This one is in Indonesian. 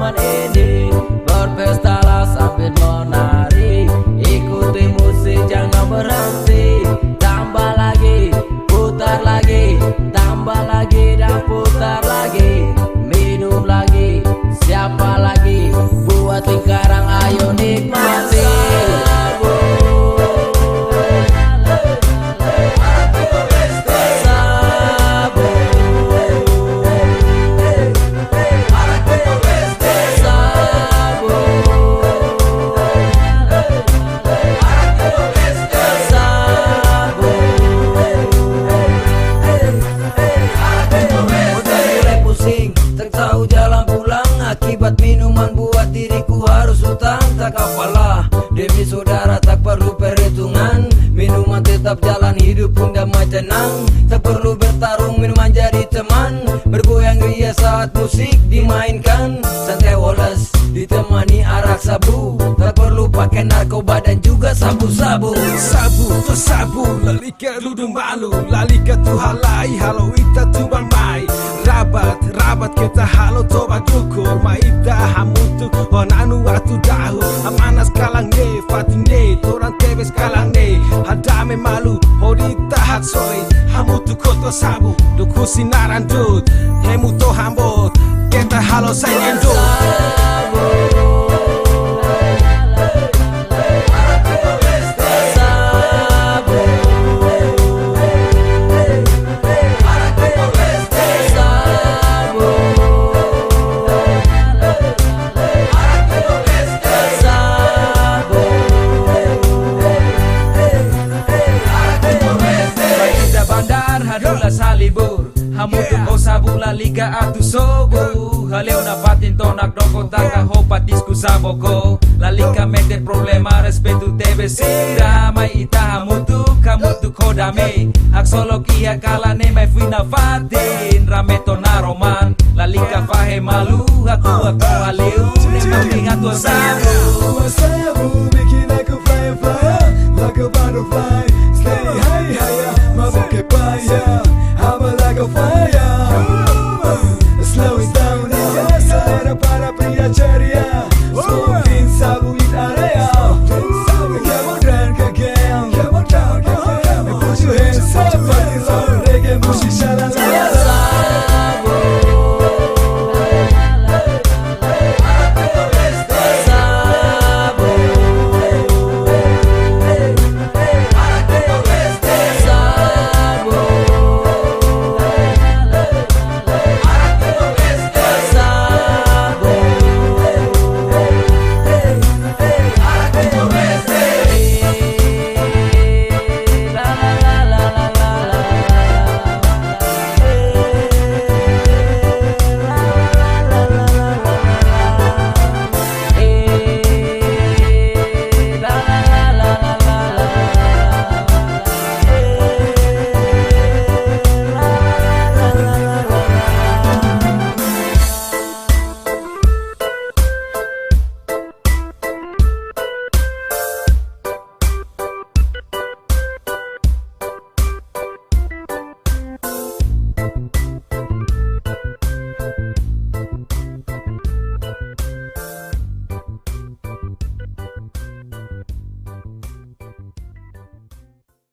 momen ini. Berpestalah sambil menari, ikuti musik jangan berhenti. Tambah lagi, putar lagi, tambah lagi dan putar lagi. Minum lagi, siapa lagi? Buat lingkaran ayo nikmati. Akibat minuman buat diriku harus hutang. Tak apalah demi saudara, tak perlu perhitungan. Minuman tetap jalan, hidup pun damai tenang. Tak perlu bertarung, minuman jadi teman. Bergoyang ria saat musik dimainkan. Santai woles ditemani arak sabu. Tak perlu pakai narkoba dan juga sabu-sabu. Sabu tu sabu, lalika dudung malu. Lalika tu halai, halo ita tu bangmai. Rabat kita halo toba dukur. Maita hamutu, honanu atu dahu. Amanas kalang ne, fating ne, toran tebes kalang ne. Hadame malu, horita hatsoi. Hamutu koto sabu, duku sinaran dud. Hemuto hambot, kita halo sayendo. Salibur hamutu ko sabu lalika atu sobu. Haleo na patin tonak doko taka hopa disku saboko. Lalika mete problema respetu tebe sira. Mai ita hamutu kamutu kodame. Ak solok iya kala ne mai fina fatin. Rame tona roman lalika fahe malu. Aku haleu ne mami ngatu sabu.